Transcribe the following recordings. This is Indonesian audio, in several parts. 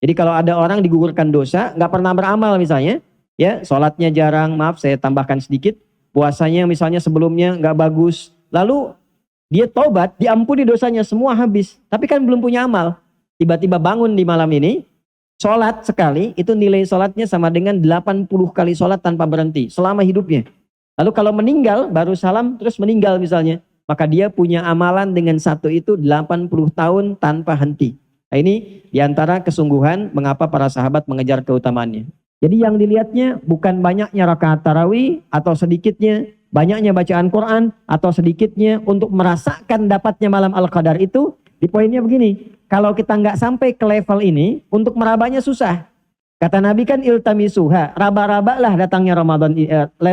Jadi kalau ada orang digugurkan dosa, nggak pernah beramal misalnya, ya sholatnya jarang, maaf saya tambahkan sedikit, puasanya misalnya sebelumnya nggak bagus, lalu dia tobat, diampuni dosanya semua habis, tapi kan belum punya amal. Tiba-tiba bangun di malam ini, sholat sekali, itu nilai sholatnya sama dengan 80 kali sholat tanpa berhenti, selama hidupnya. Lalu kalau meninggal, baru salam, terus meninggal misalnya, maka dia punya amalan dengan satu itu 80 tahun tanpa henti. Nah, ini diantara kesungguhan mengapa para sahabat mengejar keutamaannya. Jadi yang dilihatnya bukan banyaknya rakaat tarawih atau sedikitnya, banyaknya bacaan Quran atau sedikitnya untuk merasakan dapatnya malam Al-Qadar itu, di poinnya begini, kalau kita nggak sampai ke level ini, untuk merabanya susah. Kata Nabi kan iltamisuha, raba-rabalah datangnya Ramadan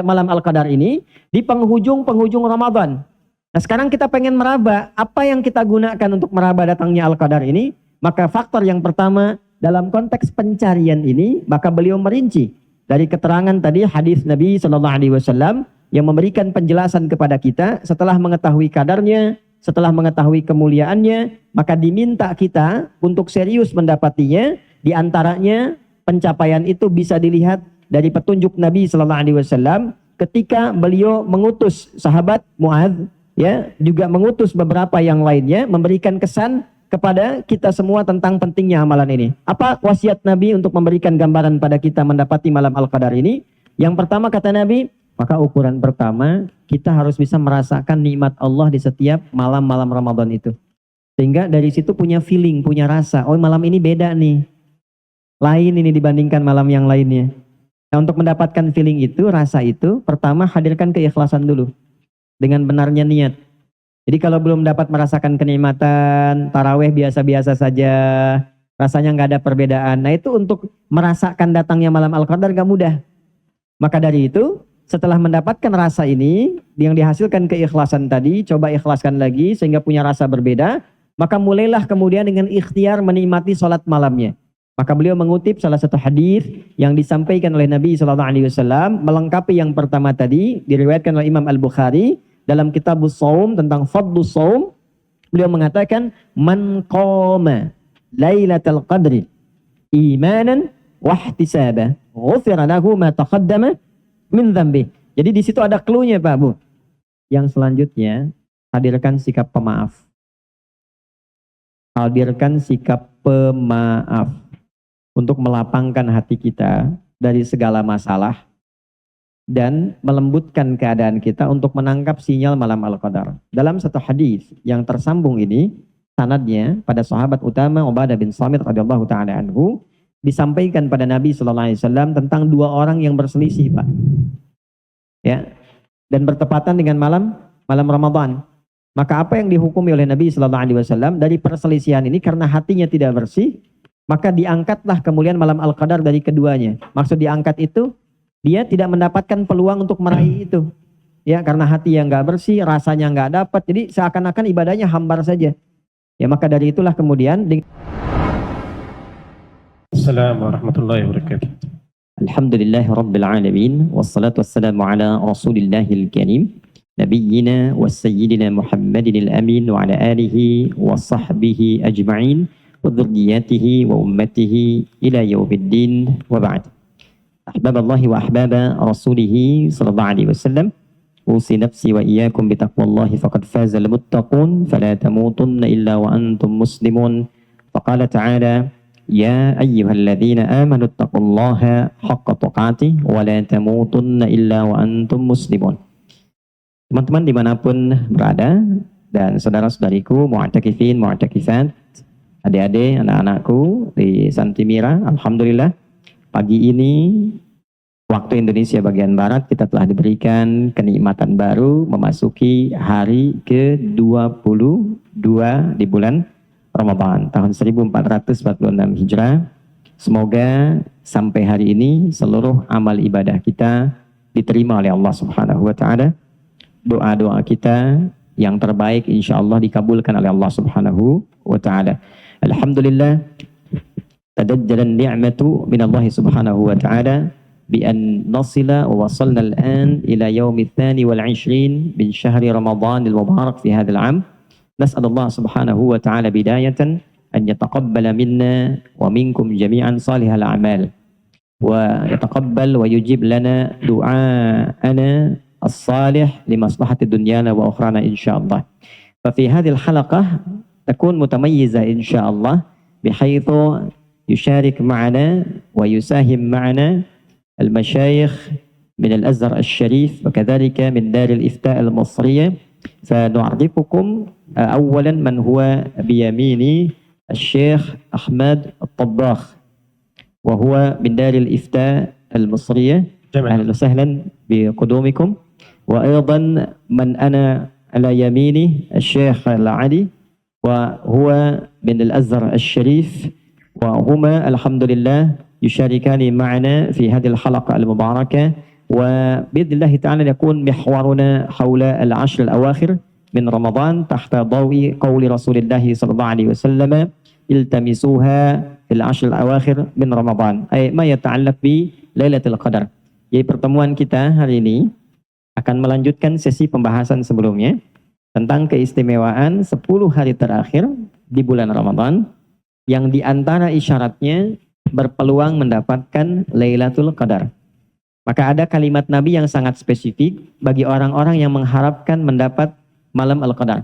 malam Al-Qadar ini di penghujung-penghujung Ramadan. Nah sekarang kita pengen meraba, apa yang kita gunakan untuk meraba datangnya Al-Qadar ini? Maka faktor yang pertama dalam konteks pencarian ini, maka beliau merinci dari keterangan tadi hadis Nabi Shallallahu Alaihi Wasallam yang memberikan penjelasan kepada kita setelah mengetahui kadarnya, setelah mengetahui kemuliaannya, maka diminta kita untuk serius mendapatinya. Di antaranya pencapaian itu bisa dilihat dari petunjuk Nabi Shallallahu Alaihi Wasallam ketika beliau mengutus sahabat Muadz, ya, juga mengutus beberapa yang lainnya, memberikan kesan kepada kita semua tentang pentingnya amalan ini. Apa wasiat Nabi untuk memberikan gambaran pada kita mendapati malam Al-Qadar ini? Yang pertama kata Nabi, maka ukuran pertama kita harus bisa merasakan nikmat Allah di setiap malam-malam Ramadan itu. Sehingga dari situ punya feeling, punya rasa, oh malam ini beda nih. Lain ini dibandingkan malam yang lainnya. Nah, untuk mendapatkan feeling itu, rasa itu, pertama hadirkan keikhlasan dulu. Dengan benarnya niat. Jadi kalau belum dapat merasakan kenikmatan, taraweh biasa-biasa saja, rasanya nggak ada perbedaan. Nah itu untuk merasakan datangnya malam Al-Qadar gak mudah. Maka dari itu, setelah mendapatkan rasa ini, yang dihasilkan keikhlasan tadi, coba ikhlaskan lagi sehingga punya rasa berbeda, maka mulailah kemudian dengan ikhtiar menikmati sholat malamnya. Maka beliau mengutip salah satu hadis yang disampaikan oleh Nabi Shallallahu Alaihi Wasallam melengkapi yang pertama tadi, diriwayatkan oleh Imam Al-Bukhari dalam Kitabus Shaum tentang Fadlus Shaum. Beliau mengatakan, man qama lailatul qadri imanan wahtisaba ghufira lahu ma taqaddama min dzambi. Jadi di situ ada clue-nya Pak Bu. Yang selanjutnya, hadirkan sikap pemaaf. Hadirkan sikap pemaaf untuk melapangkan hati kita dari segala masalah dan melembutkan keadaan kita untuk menangkap sinyal malam Al-Qadar. Dalam satu hadis yang tersambung ini, sanadnya pada sahabat utama Ubadah bin Samit radhiyallahu taala anhu, disampaikan pada Nabi sallallahu alaihi wasallam tentang dua orang yang berselisih, Pak. Ya. Dan bertepatan dengan malam Ramadan. Maka apa yang dihukumi oleh Nabi sallallahu alaihi wasallam dari perselisihan ini karena hatinya tidak bersih, maka diangkatlah kemuliaan malam Al-Qadar dari keduanya. Maksud diangkat itu, dia tidak mendapatkan peluang untuk meraih itu. Ya, karena hati yang nggak bersih, rasanya nggak dapat. Jadi seakan-akan ibadahnya hambar saja. Ya, maka dari itulah kemudian Assalamualaikum warahmatullahi wabarakatuh. Alhamdulillahi rabbil alamin wassalatu wassalamu ala rasulillahil karim nabiyyina wassayyidina Muhammadin al-amin wa ala alihi wa sahbihi ajma'in wa dhurriyyatihi wa ummatihi ila yaumiddin wa ba'd. Ahbaballahi wa ahbaba rasulihi sallallahu alaihi wasallam, usi nafsi wa iyyakum bitaqwallahi faqad faza al-muttaqun fala tamutunna illa wa antum muslimun. Faqala ta'ala ya ayyuhalladzina amanu taqullaha haqqa tuqatih wa la tamutunna illa wa antum muslimun. Teman-teman dimanapun berada dan saudara-saudariku mu'takifin, mu'takifat, adik-adik, anak-anakku di Santimira, alhamdulillah pagi ini waktu Indonesia bagian Barat kita telah diberikan kenikmatan baru memasuki hari ke-22 di bulan Ramadan tahun 1446 Hijrah. Semoga sampai hari ini seluruh amal ibadah kita diterima oleh Allah Subhanahu wa taala. Doa-doa kita yang terbaik insyaallah dikabulkan oleh Allah Subhanahu wa taala. Alhamdulillah tadajjalan ni'matu min Allah Subhanahu wa taala bi an nasila wa wasalna al-an ila yaum ats-tsani wal 20 min syahri Ramadan al-mubarak fi hadzal 'am. Nas'al Allah Subhanahu wa taala bidayatan أن يتقبل منا ومنكم جميعا صالح الأعمال ويتقبل ويجيب لنا دعاءنا الصالح لمصلحة دنيانا وأخرانا إن شاء الله. ففي هذه الحلقة تكون متميزة إن شاء الله بحيث يشارك معنا ويساهم معنا المشايخ من الأزهر الشريف وكذلك من دار الإفتاء المصرية. فنعرفكم أولا من هو بيميني الشيخ أحمد الطباخ وهو من دار الإفتاء المصرية. أهلا وسهلا بقدومكم. وأيضا من أنا على يميني الشيخ العلي وهو من الأزهر الشريف وهما الحمد لله يشاركان معنا في هذه الحلقة المباركة وبإذن الله تعالى يكون محورنا حول العشر الأواخر من رمضان تحت ضوء قول رسول الله صلى الله عليه وسلم التمسوها في العشر الأواخر من رمضان أي ما يتعلق بليلة القدر. Jadi pertemuan kita hari ini akan melanjutkan sesi pembahasan sebelumnya tentang keistimewaan 10 hari terakhir di bulan Ramadan yang diantara isyaratnya berpeluang mendapatkan Lailatul Qadar. Maka ada kalimat Nabi yang sangat spesifik bagi orang-orang yang mengharapkan mendapat malam Al-Qadar.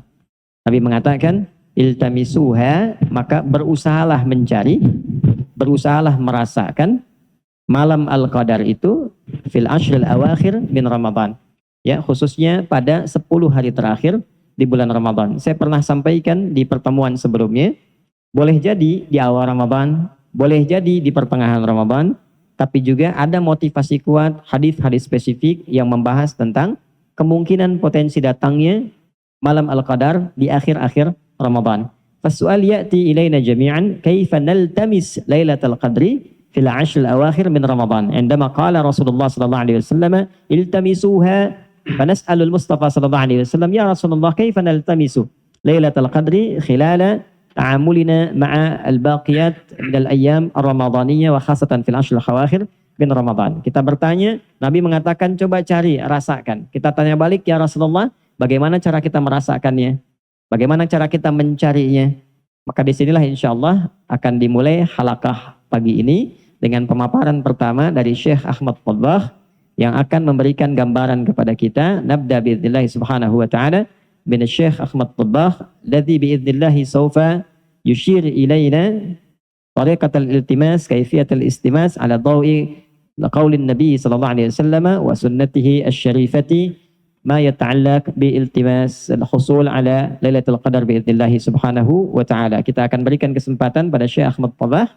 Nabi mengatakan, iltamisuha, maka berusahalah mencari, berusahalah merasakan malam Al-Qadar itu fil ashril awakhir min Ramadan. Ya, khususnya pada 10 hari terakhir di bulan Ramadan. Saya pernah sampaikan di pertemuan sebelumnya, boleh jadi di awal Ramadan, boleh jadi di pertengahan Ramadan, tapi juga ada motivasi kuat, hadis-hadis spesifik yang membahas tentang kemungkinan potensi datangnya malam Al-Qadar di akhir-akhir Ramadan. Fasu'al ya'ti ilaina jami'an kaifa naltamis lailatul qadri fil 'ashr al-awakhir min Ramadan. Indama qala Rasulullah sallallahu alaihi wasallam iltamisuha fanas'alul Mustafa sallallahu alaihi wasallam ya Rasulullah kaifa naltamisu lailatul qadri khilala ta'amulina ma'a al-baqiyat min al-ayyam ar-ramadaniyah wa khasatan fil 'ashr al-awakhir min Ramadan. Kita bertanya, Nabi mengatakan coba cari, rasakan. Kita tanya balik, ya Rasulullah, bagaimana cara kita merasakannya? Bagaimana cara kita mencarinya? Maka disinilah insya Allah akan dimulai halaqah pagi ini dengan pemaparan pertama dari Syekh Ahmad Tabbakh yang akan memberikan gambaran kepada kita. Nabda biidznillah subhanahu wa ta'ala bin Syekh Ahmad Tabbakh alladhi biidznillah sawfa yushir ilayna tariqatal iltimas kayfiyatal istimas ala dawi qaulin Nabi sallallahu alaihi wasallam wa sunnatihi asy-syarifati ma yata'allaq bi iltimas al-husul ala Lailatul Qadar biidznillah subhanahu wa ta'ala. Kita akan berikan kesempatan pada Syekh Ahmad Tabbakh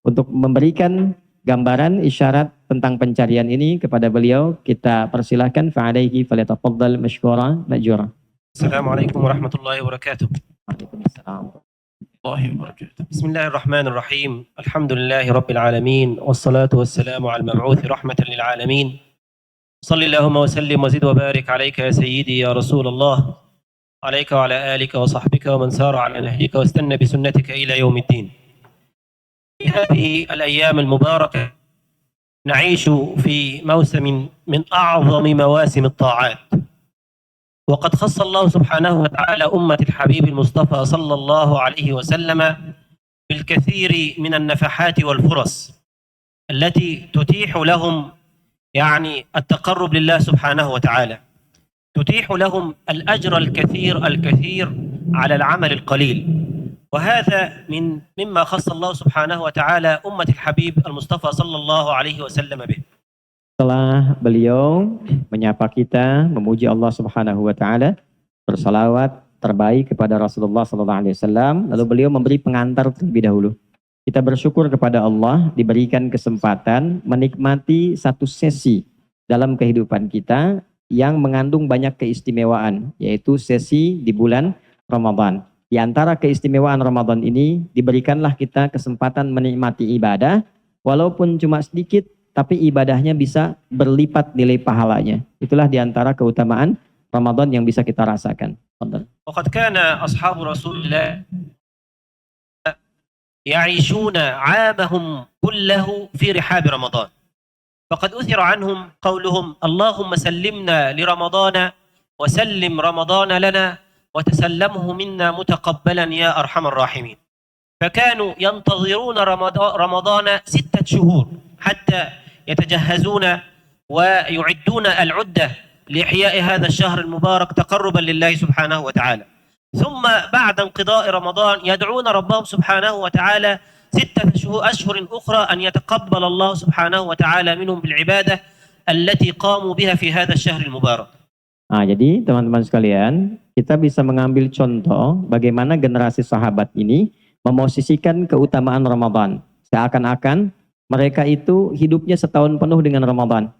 untuk memberikan gambaran isyarat tentang pencarian ini kepada beliau. Kita persilahkan, fa'alaihi falyatafaddal mashkura ma'jura. Assalamualaikum warahmatullahi wabarakatuh. Waalaikumsalam. بسم الله الرحمن الرحيم. الحمد لله رب العالمين والصلاة والسلام على المبعوث رحمة للعالمين. صل اللهم وسلم وزد وبارك عليك يا سيدي يا رسول الله، عليك وعلى آلك وصحبك ومن سار على نهجك واستنى بسنتك إلى يوم الدين. في هذه الأيام المباركة نعيش في موسم من أعظم مواسم الطاعات، وقد خص الله سبحانه وتعالى أمة الحبيب المصطفى صلى الله عليه وسلم بالكثير من النفحات والفرص التي تتيح لهم يعني التقرب لله سبحانه وتعالى، تتيح لهم الأجر الكثير على العمل القليل. وهذا مما خص الله سبحانه وتعالى أمة الحبيب المصطفى صلى الله عليه وسلم به. Setelah beliau menyapa kita, memuji Allah Subhanahu wa taala, bersalawat terbaik kepada Rasulullah sallallahu alaihi wasallam, lalu beliau memberi pengantar terlebih dahulu. Kita bersyukur kepada Allah diberikan kesempatan menikmati satu sesi dalam kehidupan kita yang mengandung banyak keistimewaan, yaitu sesi di bulan Ramadan. Di antara keistimewaan Ramadan ini diberikanlah kita kesempatan menikmati ibadah, walaupun cuma sedikit, tapi ibadahnya bisa berlipat nilai pahalanya. Itulah diantara keutamaan Ramadan yang bisa kita rasakan. وقد كان أصحاب رسول الله يعيشون عامهم كله في رحاب رمضان، فقد أثر عنهم قولهم اللهم سلمنا لرمضان وسلم رمضان لنا وتسلمه منا متقبلا يا أرحم الراحمين. فكانوا ينتظرون رمضان 6 شهور حتى يتجهزون ويعدون العدة لإحياء هذا الشهر المبارك تقربا لله سبحانه وتعالى. ثم بعد انقضاء رمضان يدعون ربهم سبحانه وتعالى 6 أشهر أخرى أن يتقبل الله سبحانه وتعالى منهم بالعبادة التي قاموا بها في هذا الشهر المبارك. Nah, jadi teman-teman sekalian, kita bisa mengambil contoh bagaimana generasi sahabat ini memosisikan keutamaan Ramadan. Seakan-akan mereka itu hidupnya setahun penuh dengan Ramadan.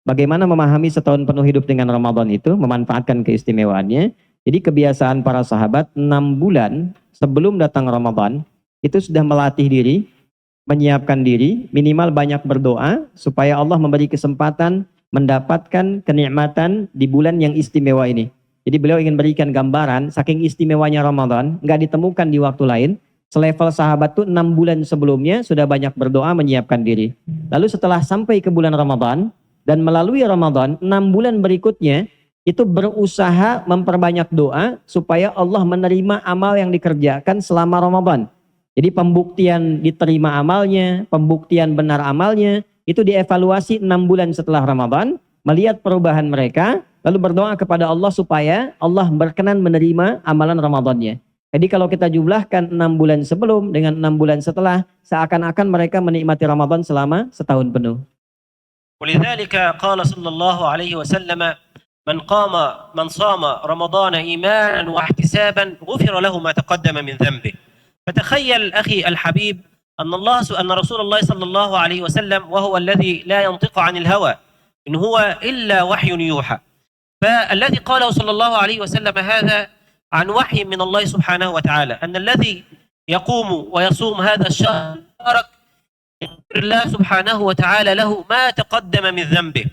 Bagaimana memahami setahun penuh hidup dengan Ramadan itu, memanfaatkan keistimewaannya. Jadi kebiasaan para sahabat 6 bulan sebelum datang Ramadan itu sudah melatih diri, menyiapkan diri, minimal banyak berdoa supaya Allah memberi kesempatan mendapatkan kenikmatan di bulan yang istimewa ini. Jadi beliau ingin berikan gambaran saking istimewanya Ramadan, nggak ditemukan di waktu lain. Selevel sahabat tuh 6 bulan sebelumnya sudah banyak berdoa menyiapkan diri. Lalu setelah sampai ke bulan Ramadan dan melalui Ramadan 6 bulan berikutnya itu berusaha memperbanyak doa supaya Allah menerima amal yang dikerjakan selama Ramadan. Jadi pembuktian diterima amalnya, pembuktian benar amalnya itu dievaluasi 6 bulan setelah Ramadan, melihat perubahan mereka, lalu berdoa kepada Allah supaya Allah berkenan menerima amalan Ramadannya. Jadi kalau kita jumlahkan 6 bulan sebelum dengan 6 bulan setelah, seakan-akan mereka menikmati Ramadan selama setahun penuh. ولذلك قال صلى الله عليه وسلم من صام رمضان إيمانا واحتسابا غفر له ما تقدم من ذنبه. فتخيل أخي الحبيب أن رسول الله صلى الله عليه وسلم وهو الذي لا ينطق عن الهوى إن هو إلا وحي يوحى. فالذي قاله صلى الله عليه وسلم هذا عن وحي من الله سبحانه وتعالى أن الذي يقوم ويصوم هذا الشهر المبارك يغفر الله سبحانه وتعالى له ما تقدم من ذنبه.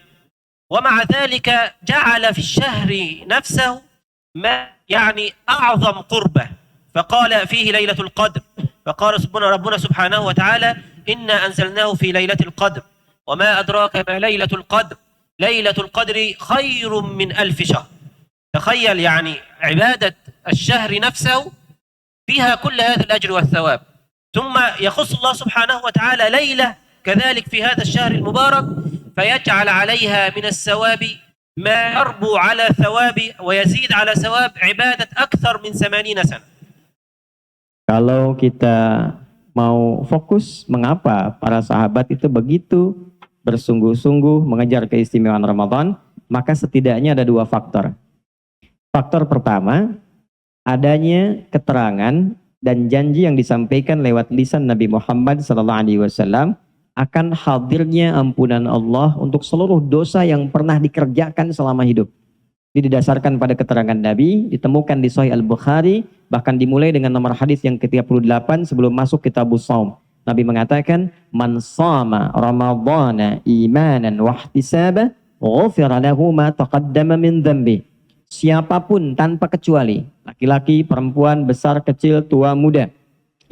ومع ذلك جعل في الشهر نفسه ما يعني أعظم قربة، فقال فيه ليلة القدر، فقال ربنا سبحانه وتعالى إنا أنزلناه في ليلة القدر وما أدراك ما ليلة القدر ليلة القدر خير من 1000 شهر. تخيل يعني عبادة الشهر نفسه فيها كل هذا الأجر والثواب، ثم يخص الله سبحانه وتعالى ليلة كذلك في هذا الشهر المبارك فيجعل عليها من الثواب ما يربو على ثواب ويزيد على ثواب عبادة أكثر من 80 سنة. Kalau kita mau fokus mengapa para sahabat itu begitu bersungguh-sungguh mengejar keistimewaan Ramadan, maka setidaknya ada 2 faktor. Faktor pertama, adanya keterangan dan janji yang disampaikan lewat lisan Nabi Muhammad SAW akan hadirnya ampunan Allah untuk seluruh dosa yang pernah dikerjakan selama hidup. Ini didasarkan pada keterangan Nabi, ditemukan di Sahih Al-Bukhari, bahkan dimulai dengan nomor hadis yang ke-38 sebelum masuk Kitabus Shaum. Nabi mengatakan, "Man shama Ramadhana imanan wa ihtisaba, ghufira lahu ma taqaddama min dhanbi." Siapapun tanpa kecuali, laki-laki, perempuan, besar, kecil, tua, muda,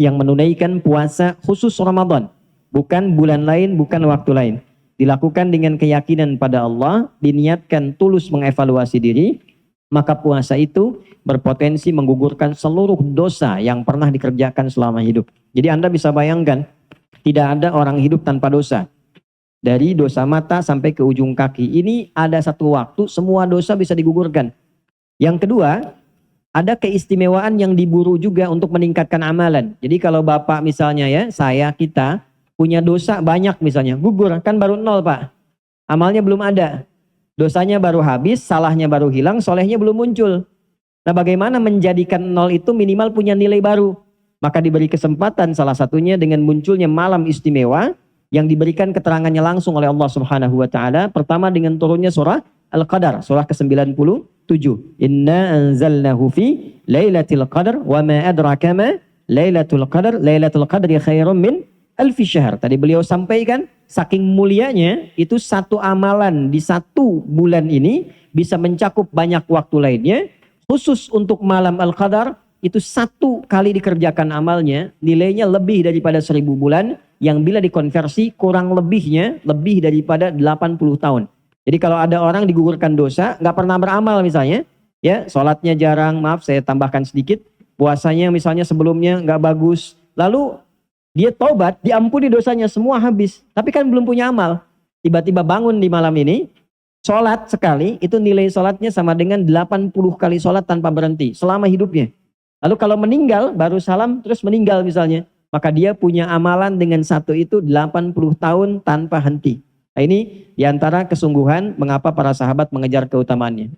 yang menunaikan puasa khusus Ramadan, bukan bulan lain, bukan waktu lain, dilakukan dengan keyakinan pada Allah, diniatkan tulus mengevaluasi diri, maka puasa itu berpotensi menggugurkan seluruh dosa yang pernah dikerjakan selama hidup. Jadi Anda bisa bayangkan, tidak ada orang hidup tanpa dosa. Dari dosa mata sampai ke ujung kaki. Ini ada satu waktu semua dosa bisa digugurkan. Yang kedua, ada keistimewaan yang diburu juga untuk meningkatkan amalan. Jadi kalau Bapak misalnya ya, kita punya dosa banyak misalnya, gugur, kan baru 0 Pak. Amalnya belum ada. Dosanya baru habis, salahnya baru hilang, solehnya belum muncul. Nah bagaimana menjadikan 0 itu minimal punya nilai baru? Maka diberi kesempatan salah satunya dengan munculnya malam istimewa yang diberikan keterangannya langsung oleh Allah Subhanahu wa taala. Pertama dengan turunnya surah Al-Qadar, surah ke-97. Inna anzalnahu fi lailatul qadar wa ma adraka ma lailatul qadar. Lailatul qadri khairum min 1000 syahr. Tadi beliau sampaikan saking mulianya itu satu amalan di satu bulan ini bisa mencakup banyak waktu lainnya. Khusus untuk malam Al-Qadar itu 1 kali dikerjakan amalnya nilainya lebih daripada 1000 bulan yang bila dikonversi kurang lebihnya lebih daripada 80 tahun. Jadi kalau ada orang digugurkan dosa, nggak pernah beramal misalnya, ya sholatnya jarang, maaf saya tambahkan sedikit, puasanya misalnya sebelumnya nggak bagus, Lalu dia tobat, diampuni dosanya semua habis. Tapi kan belum punya amal. Tiba-tiba bangun di malam ini, sholat sekali, itu nilai sholatnya sama dengan 80 kali sholat tanpa berhenti selama hidupnya. Lalu kalau meninggal, baru salam terus meninggal misalnya, maka dia punya amalan dengan satu itu 80 tahun tanpa henti. Nah, ini diantara kesungguhan mengapa para sahabat mengejar keutamaannya.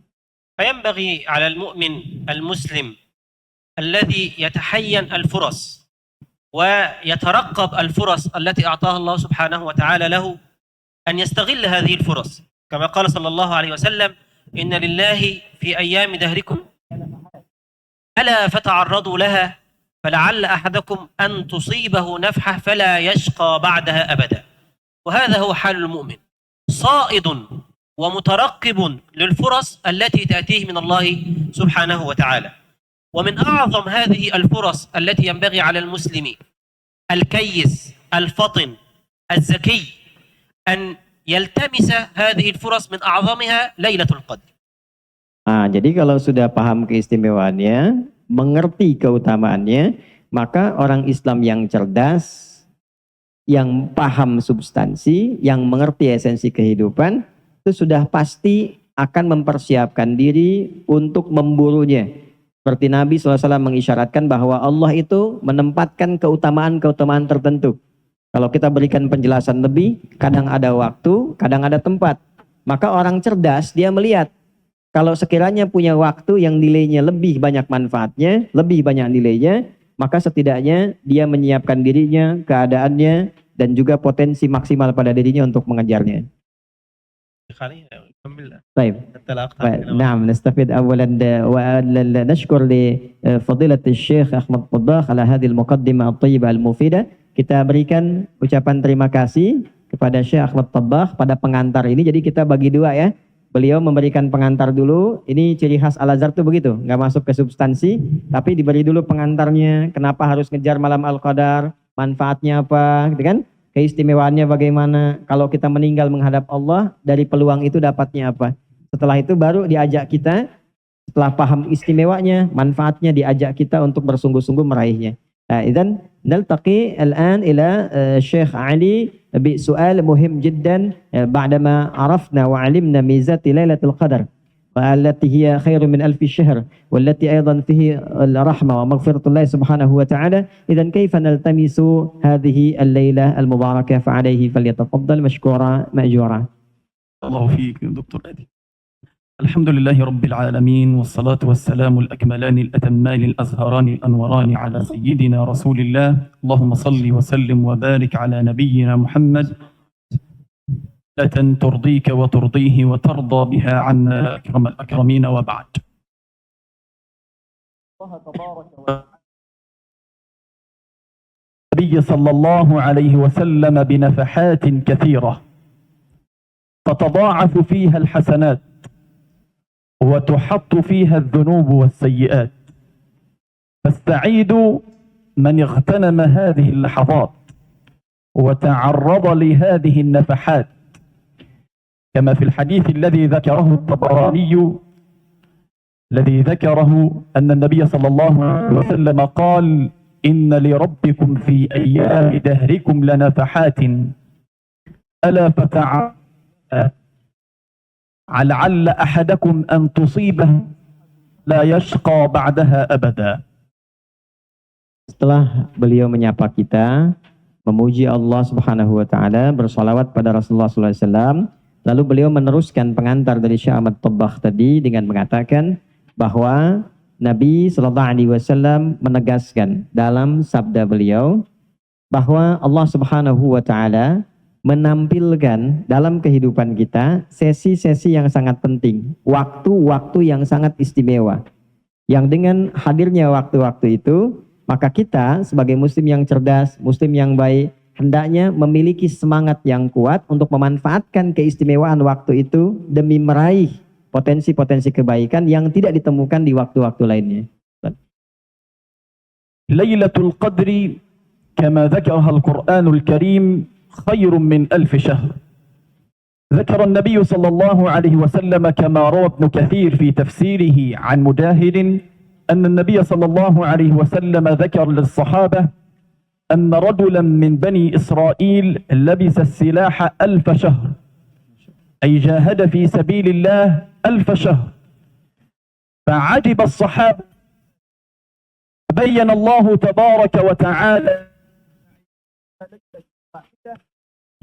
فينبغي على المؤمن المسلم الذي يتحين الفرص ويترقب الفرص التي أعطاها الله سبحانه وتعالى له أن يستغل هذه الفرص كما قال صلى الله عليه وسلم إن لله في أيام دهركم ألا فتعرضوا لها فلعل أحدكم أن تصيبه نفحة فلا يشقى بعدها أبدا. وهذا هو حال المؤمن، صائد ومترقب للفرص التي تأتيه من الله سبحانه وتعالى. ومن أعظم هذه الفرص التي ينبغي على المسلم الكيس الفطن الذكي أن يلتمس هذه الفرص، من أعظمها ليلة القدر. Nah, jadi kalau sudah paham keistimewaannya, mengerti keutamaannya, maka orang Islam yang cerdas, yang paham substansi, yang mengerti esensi kehidupan, itu sudah pasti akan mempersiapkan diri untuk memburunya. Seperti Nabi SAW mengisyaratkan bahwa Allah itu menempatkan keutamaan-keutamaan tertentu. Kalau kita berikan penjelasan lebih, kadang ada waktu, kadang ada tempat. Maka orang cerdas, dia melihat, kalau sekiranya punya waktu yang nilainya lebih banyak manfaatnya, lebih banyak nilainya, maka setidaknya dia menyiapkan dirinya, keadaannya, dan juga potensi maksimal pada dirinya untuk mengejarnya. طيب نعم نستفيد أولا ونشكر لفضيلة الشيخ أحمد طباخ على هذه المقدمة الطيبة المفيدة. Kita berikan ucapan terima kasih kepada Syekh Ahmad Tabbakh pada pengantar ini. Jadi kita bagi dua ya. Beliau memberikan pengantar dulu. Ini ciri khas Al-Azhar tuh begitu, nggak masuk ke substansi, tapi diberi dulu pengantarnya. Kenapa harus ngejar malam Al-Qadar? Manfaatnya apa? Gitu kan? Keistimewaannya bagaimana? Kalau kita meninggal menghadap Allah, dari peluang itu dapatnya apa? Setelah itu baru diajak kita, setelah paham istimewanya, manfaatnya, diajak kita untuk bersungguh-sungguh meraihnya. إذن نلتقي الآن إلى الشيخ علي بسؤال مهم جدا بعدما عرفنا وعلمنا ميزات ليلة القدر والتي هي خير من 1000 شهر والتي أيضا فيه الرحمة ومغفرة الله سبحانه وتعالى. إذن كيف نلتمس هذه الليلة المباركة؟ فعليه فليتفضل مشكورا مأجورا. الله فيك دكتور أدي. الحمد لله رب العالمين والصلاة والسلام الأكملان الأتمان الأزهران الأنوران على سيدنا رسول الله. اللهم صل وسلم وبارك على نبينا محمد ترضيك وترضيه وترضى بها عنا أكرم الأكرمين. وبعد، الله تبارك النبي صلى الله عليه وسلم بنفحات كثيرة تتضاعف فيها الحسنات وتحط فيها الذنوب والسيئات. فالسعيد من اغتنم هذه اللحظات وتعرض لهذه النفحات، كما في الحديث الذي ذكره الطبراني الذي ذكره أن النبي صلى الله عليه وسلم قال: إن لربكم في أيام دهركم لنفحات ألا فتعالوا لعل أحدكم أن تصيبه لا يشقى بعدها أبدا. Setelah beliau menyapa kita, memuji Allah Subhanahu wa taala, bersolawat pada Rasulullah SAW, lalu beliau meneruskan pengantar dari Syekh Ahmad Tabbakh tadi dengan mengatakan bahwa Nabi SAW menegaskan dalam sabda beliau bahwa Allah Subhanahu wa taala menampilkan dalam kehidupan kita sesi-sesi yang sangat penting, waktu-waktu yang sangat istimewa. Yang dengan hadirnya waktu-waktu itu, maka kita sebagai muslim yang cerdas, muslim yang baik, hendaknya memiliki semangat yang kuat untuk memanfaatkan keistimewaan waktu itu demi meraih potensi-potensi kebaikan yang tidak ditemukan di waktu-waktu lainnya. Lailatul Qadri kama dzakaraha Al-Qur'anul Karim خير من 1000 شهر. ذكر النبي صلى الله عليه وسلم كما روى ابن كثير في تفسيره عن مجاهد أن النبي صلى الله عليه وسلم ذكر للصحابة أن رجلا من بني إسرائيل لبس السلاح 1000 شهر، أي جاهد في سبيل الله 1000 شهر. فعجب الصحابة، بين الله تبارك وتعالى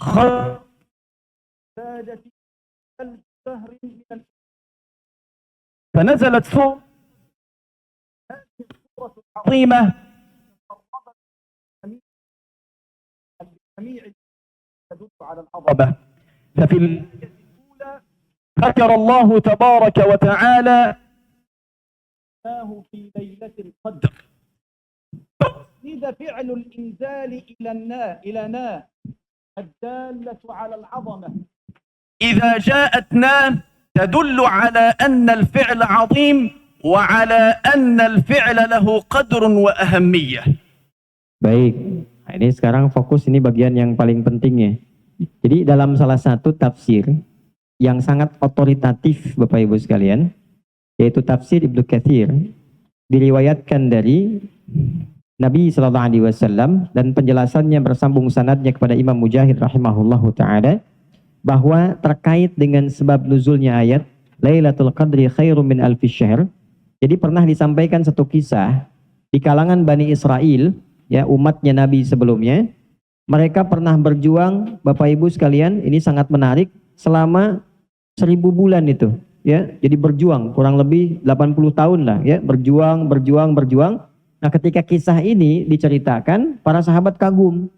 خرج في 1000 شهر من فنزلت سورة عظيمة الجميع تدل على العظمة. ففي الأولى ذكر الله تبارك وتعالى في ليلة القدر، إذا فعل الإنزال إلى نا الدالة على العظمة، إذا جاءت نا تدل على أن الفعل عظيم وعلى أن الفعل له قدر وأهمية. Baik, nah, ini sekarang fokus ini bagian yang paling penting ya. Jadi dalam salah satu tafsir yang sangat otoritatif Bapak Ibu sekalian, yaitu tafsir Ibnu Katsir, diriwayatkan dari Nabi Sallallahu Alaihi Wasallam dan penjelasannya bersambung sanadnya kepada Imam Mujahid rahimahullahu taala, bahwa terkait dengan sebab nuzulnya ayat Lailatul Qadri khairum min alfi syahr. Jadi pernah disampaikan satu kisah di kalangan Bani Israel, ya umatnya Nabi sebelumnya, mereka pernah berjuang Bapak Ibu sekalian, ini sangat menarik, selama 1000 bulan itu, ya. Jadi berjuang kurang lebih 80 tahun lah, ya, berjuang. Nah, ketika kisah ini diceritakan, para sahabat kagum.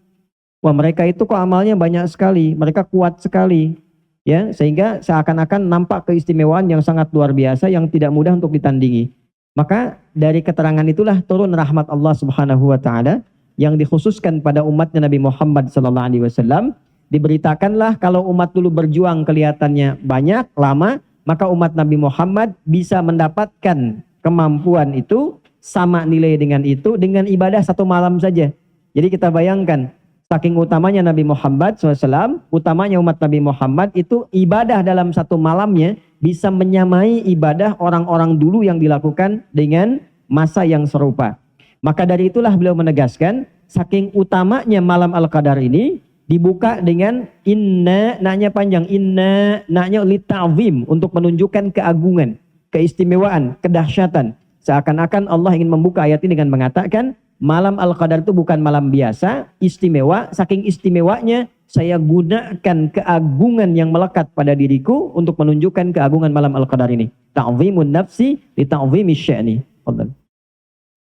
Wah, mereka itu kok amalnya banyak sekali, mereka kuat sekali, ya, sehingga seakan-akan nampak keistimewaan yang sangat luar biasa yang tidak mudah untuk ditandingi. Maka dari keterangan itulah turun rahmat Allah Subhanahu wa taala yang dikhususkan pada umatnya Nabi Muhammad sallallahu alaihi wasallam. Diberitakanlah kalau umat dulu berjuang kelihatannya banyak, lama, maka umat Nabi Muhammad bisa mendapatkan kemampuan itu sama nilai dengan itu dengan ibadah satu malam saja. Jadi kita bayangkan, saking utamanya Nabi Muhammad SAW, utamanya umat Nabi Muhammad itu ibadah dalam satu malamnya bisa menyamai ibadah orang-orang dulu yang dilakukan dengan masa yang serupa. Maka dari itulah beliau menegaskan, saking utamanya malam Al-Qadar ini dibuka dengan inna, naknya panjang, inna, naknya lita'zim, untuk menunjukkan keagungan, keistimewaan, kedahsyatan. Seakan-akan Allah ingin membuka ayat ini dengan mengatakan, malam Al-Qadar itu bukan malam biasa, istimewa. Saking istimewanya, saya gunakan keagungan yang melekat pada diriku untuk menunjukkan keagungan malam Al-Qadar ini. Ta'zimun nafsi li ta'zimi sya'ni. Fadhal.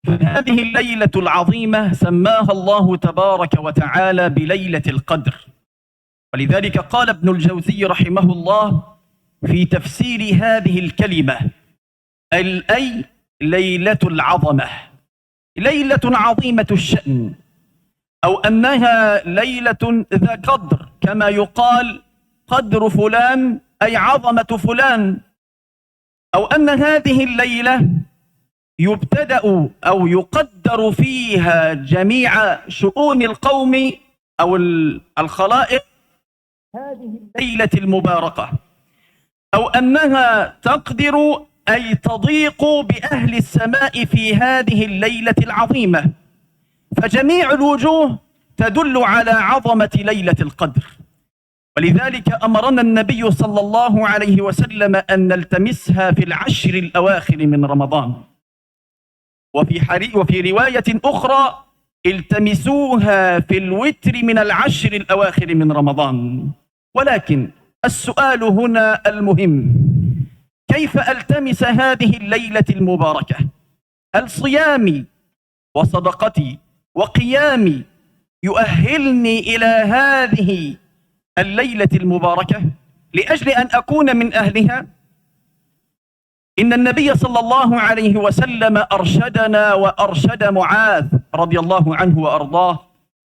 هذه الليلة العظيمة سماها الله تبارك وتعالى بليلة القدر، ولذلك قال ابن الجوزي رحمه الله في تفسير هذه الكلمة أي ليلة العظمة، ليلة عظيمة الشأن، أو أنها ليلة ذا قدر، كما يقال قدر فلان أي عظمة فلان، أو أن هذه الليلة يبتدأ أو يقدر فيها جميع شؤون القوم أو الخلائق هذه الليلة المباركة، أو أنها تقدر أي تضيق بأهل السماء في هذه الليلة العظيمة، فجميع الوجوه تدل على عظمة ليلة القدر. ولذلك أمرنا النبي صلى الله عليه وسلم أن نلتمسها في العشر الأواخر من رمضان، وفي رواية أخرى التمسوها في الوتر من العشر الأواخر من رمضان. ولكن السؤال هنا المهم، كيف ألتمس هذه الليلة المباركة؟ هل صيامي وصدقتي وقيامي يؤهلني إلى هذه الليلة المباركة لأجل أن أكون من أهلها؟ إن النبي صلى الله عليه وسلم أرشدنا وأرشد معاذ رضي الله عنه وأرضاه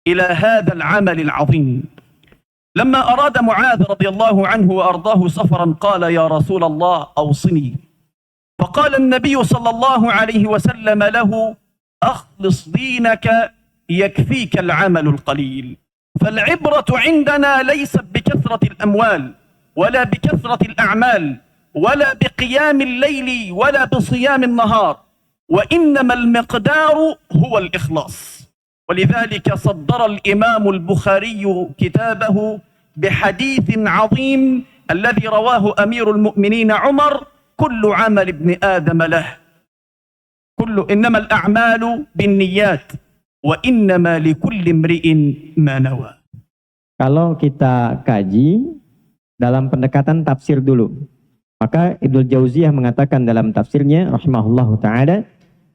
إلى هذا العمل العظيم. لما أراد معاذ رضي الله عنه وأرضاه سفرا قال يا رسول الله أوصني، فقال النبي صلى الله عليه وسلم له أخلص دينك يكفيك العمل القليل. فالعبرة عندنا ليست بكثرة الأموال ولا بكثرة الأعمال ولا بقيام الليل ولا بصيام النهار، وإنما المقدار هو الإخلاص. ولذلك صدر الإمام البخاري كتابه بحديث عظيم الذي رواه أمير المؤمنين عمر: كل عمل ابن آدم له، إنما الأعمال بالنيات وإنما لكل امرئ ما نوى. Kalau kita kaji dalam pendekatan tafsir dulu, maka Ibnu Jauziyah mengatakan dalam tafsirnya rahimahullahu taala,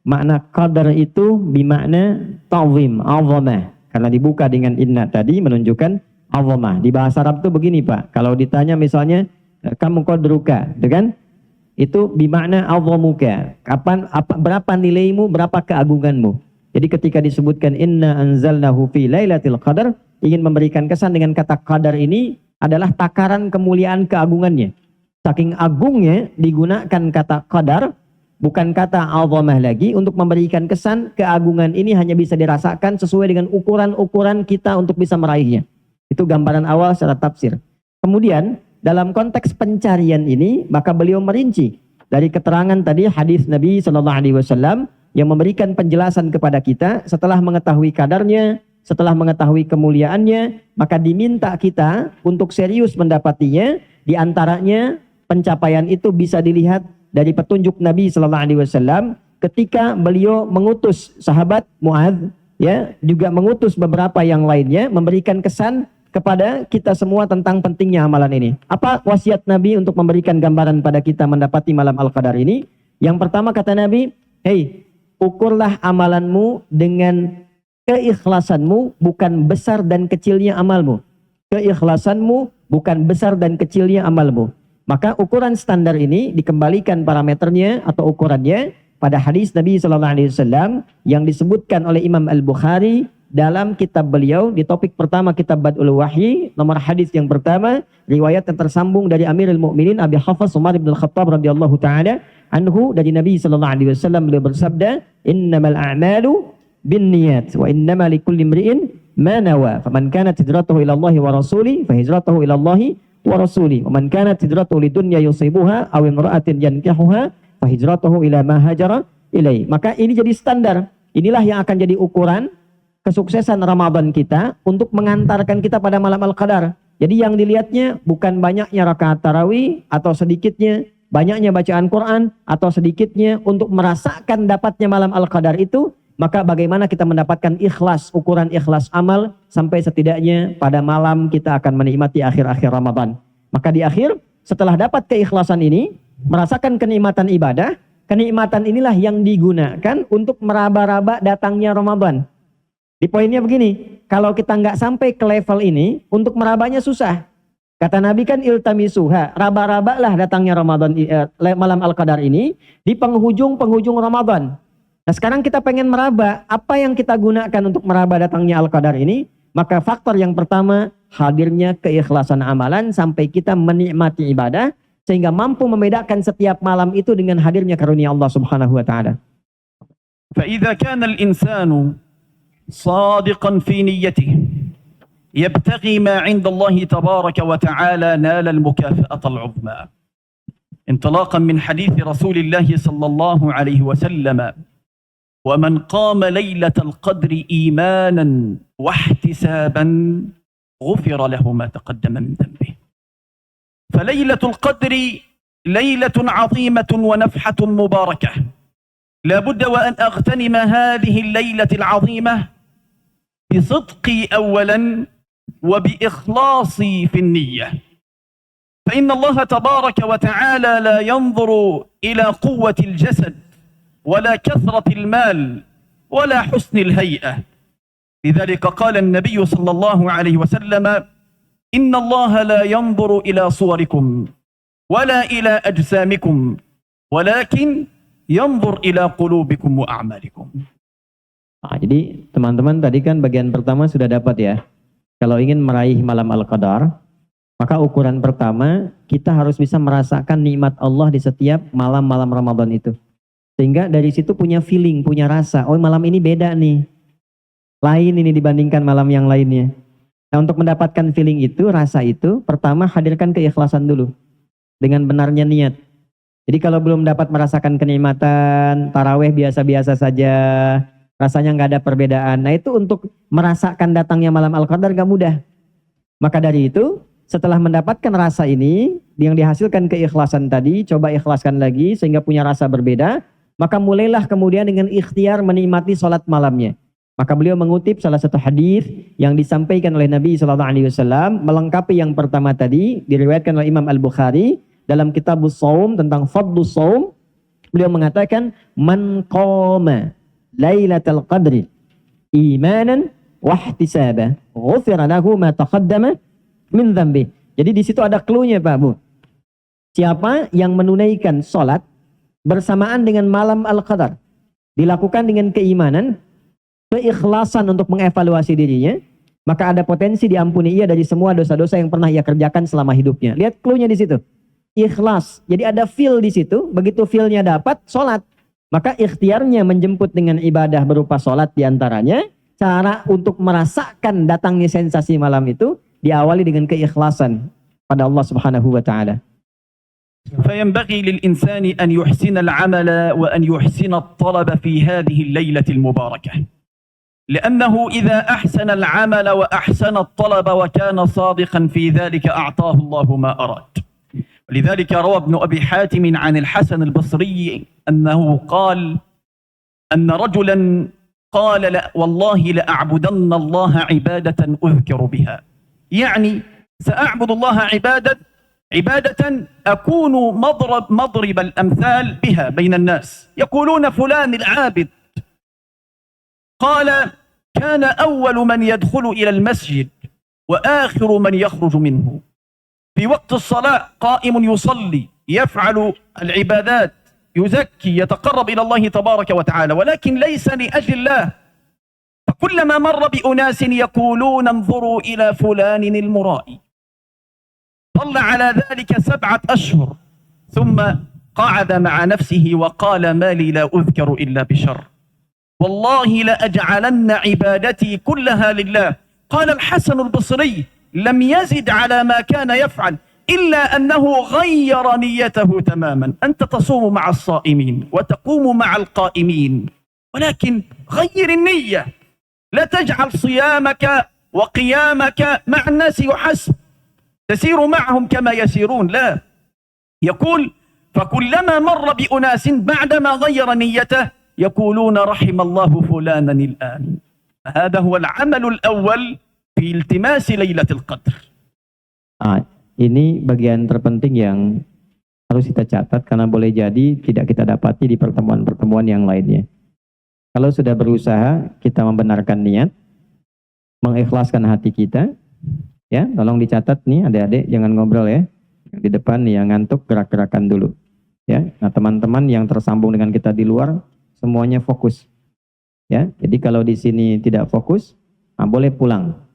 makna qadar itu bimakna ta'zim, azamah. Karena dibuka dengan inna tadi menunjukkan azamah. Di bahasa Arab itu begini, Pak. Kalau ditanya misalnya kamu qadruka, gitu kan? Itu bimakna azamuka. Berapa nilaimu, berapa keagunganmu. Jadi ketika disebutkan inna anzalnahu fi lailatul qadar, ingin memberikan kesan dengan kata qadar ini adalah takaran kemuliaan keagungannya. Saking agungnya digunakan kata qadar, bukan kata azamah lagi, untuk memberikan kesan keagungan ini hanya bisa dirasakan sesuai dengan ukuran-ukuran kita untuk bisa meraihnya. Itu gambaran awal secara tafsir. Kemudian dalam konteks pencarian ini, maka beliau merinci dari keterangan tadi hadis Nabi SAW yang memberikan penjelasan kepada kita setelah mengetahui kadarnya, setelah mengetahui kemuliaannya, maka diminta kita untuk serius mendapatinya. Di antaranya pencapaian itu bisa dilihat dari petunjuk Nabi SAW ketika beliau mengutus sahabat Mu'adz, ya, juga mengutus beberapa yang lainnya, memberikan kesan kepada kita semua tentang pentingnya amalan ini. Apa wasiat Nabi untuk memberikan gambaran pada kita mendapati malam Al-Qadar ini? Yang pertama kata Nabi, hei, ukurlah amalanmu dengan keikhlasanmu, bukan besar dan kecilnya amalmu. Keikhlasanmu, bukan besar dan kecilnya amalmu. Maka ukuran standar ini dikembalikan parameternya atau ukurannya pada hadis Nabi SAW yang disebutkan oleh Imam Al-Bukhari dalam kitab beliau di topik pertama kitab Bad'ul Wahyi, nomor hadis yang pertama, riwayat yang tersambung dari Amirul Mukminin Abi Hafs Umar bin Al-Khattab radhiyallahu taala anhu, dari Nabi SAW beliau bersabda, innamal a'malu binniyat wa innama likulli imri'in ma nawa, faman kanat hijratuhu ila Allah wa rasuli fa hijratuhu ila Allah wa rasuli, wa man kanat hijratuhu lidunya yusibuha aw imra'atin yankihuha fa hijratuhu ila ma hajara ilai. Maka ini jadi standar. Inilah yang akan jadi ukuran kesuksesan Ramadan kita untuk mengantarkan kita pada malam Al-Qadar. Jadi yang dilihatnya bukan banyaknya rakaat tarawih atau sedikitnya banyaknya bacaan Quran atau sedikitnya untuk merasakan dapatnya malam Al-Qadar itu, maka bagaimana kita mendapatkan ikhlas, ukuran ikhlas amal sampai setidaknya pada malam kita akan menikmati akhir-akhir Ramadan. Maka di akhir setelah dapat keikhlasan ini, merasakan kenikmatan ibadah, kenikmatan inilah yang digunakan untuk meraba-raba datangnya Ramadan. Di poinnya begini, kalau kita nggak sampai ke level ini, untuk merabanya susah. Kata Nabi kan iltamisuha, raba-rabalah datangnya Ramadan, malam Al-Qadar ini di penghujung-penghujung Ramadan. Nah sekarang kita pengen meraba, apa yang kita gunakan untuk meraba datangnya Al-Qadar ini? Maka faktor yang pertama, hadirnya keikhlasan amalan sampai kita menikmati ibadah, sehingga mampu membedakan setiap malam itu dengan hadirnya karunia Allah Subhanahu wa taala. فإذا كان الإنسان صادقا في نيته يبتغي ما عند الله تبارك وتعالى نال المكافأة العظمى، انطلاقا من حديث رسول الله صلى الله عليه وسلم: ومن قام ليلة القدر إيمانا واحتسابا غفر له ما تقدم من ذنبه. فليلة القدر ليلة عظيمة ونفحة مباركة، لا بد وأن أغتنم هذه الليلة العظيمة بصدقي أولا وبإخلاصي في النية، فإن الله تبارك وتعالى لا ينظر إلى قوة الجسد ولا كثرة المال ولا حسن الهيئة. لذلك قال النبي صلى الله عليه وسلم: إن الله لا ينظر إلى صوركم ولا إلى أجسامكم ولكن ينظر إلى قلوبكم وأعمالكم. Nah, jadi teman-teman tadi kan bagian pertama sudah dapat ya. Kalau ingin meraih malam Al-Qadar, maka ukuran pertama kita harus bisa merasakan nikmat Allah di setiap malam-malam Ramadan itu. Sehingga dari situ punya feeling, punya rasa, oh malam ini beda nih. Lain ini dibandingkan malam yang lainnya. Nah untuk mendapatkan feeling itu, rasa itu, pertama hadirkan keikhlasan dulu. Dengan benarnya niat. Jadi kalau belum dapat merasakan kenikmatan, taraweh biasa-biasa saja, rasanya nggak ada perbedaan. Nah itu untuk merasakan datangnya malam Al-Qadar nggak mudah. Maka dari itu, setelah mendapatkan rasa ini, yang dihasilkan keikhlasan tadi, coba ikhlaskan lagi sehingga punya rasa berbeda, maka mulailah kemudian dengan ikhtiar menikmati sholat malamnya. Maka beliau mengutip salah satu hadis yang disampaikan oleh Nabi SAW, melengkapi yang pertama tadi, diriwayatkan oleh Imam Al-Bukhari, dalam kitabus Shaum tentang fadlus Shaum, beliau mengatakan, Man qama Lailatul Qadri imanan wahtisaba ghufira lahu ma taqaddama min dzambi. Jadi di situ ada clue-nya Pak Bu. Siapa yang menunaikan salat bersamaan dengan malam Al-Qadar, dilakukan dengan keimanan, keikhlasan untuk mengevaluasi dirinya, maka ada potensi diampuni ia dari semua dosa-dosa yang pernah ia kerjakan selama hidupnya. Lihat clue-nya di situ. Ikhlas. Jadi ada feel di situ. Begitu feel-nya dapat, salat. Maka ikhtiarnya menjemput dengan ibadah berupa salat diantaranya. Cara untuk merasakan datangnya sensasi malam itu diawali dengan keikhlasan pada Allah Subhanahu wa taala. فينبغي للإنسان أن يحسن العمل وأن يحسن الطلب في هذه الليلة المباركة، لأنه إذا أحسن العمل وأحسن الطلب وكان صادقا في ذلك أعطاه الله ما أراد. ولذلك روى ابن أبي حاتم عن الحسن البصري أنه قال أن رجلا قال لا والله لأعبدن الله عبادة أذكر بها، يعني سأعبد الله عبادة أكون مضرب الأمثال بها بين الناس، يقولون فلان العابد. قال كان أول من يدخل إلى المسجد وآخر من يخرج منه، في وقت الصلاة قائم يصلي يفعل العبادات يزكي يتقرب إلى الله تبارك وتعالى، ولكن ليس لأجل الله. فكلما مر بأناس يقولون انظروا إلى فلان المرائي، صلى على ذلك 7 أشهر ثم قعد مع نفسه وقال ما لي لا أذكر إلا بشر، والله لأجعلن عبادتي كلها لله. قال الحسن البصري لم يزد على ما كان يفعل إلا أنه غير نيته تماما. أنت تصوم مع الصائمين وتقوم مع القائمين، ولكن غير النية، لا تجعل صيامك وقيامك مع الناس وحسب، تسير معهم كما يسيرون، لا. يقول فكلما مر بأناس بعدما غير نيته يقولون رحم الله فلانا الآن. هذا هو العمل الأول في التماس ليلة القدر. Ini bagian terpenting yang harus kita catat karena boleh jadi tidak kita dapati di pertemuan-pertemuan yang lainnya. Kalau sudah berusaha kita membenarkan niat, mengikhlaskan hati kita, ya, tolong dicatat nih adik-adik, jangan ngobrol ya. Yang di depan nih yang ngantuk gerak-gerakan dulu. Ya, nah teman-teman yang tersambung dengan kita di luar semuanya fokus. Ya, jadi kalau di sini tidak fokus, boleh pulang.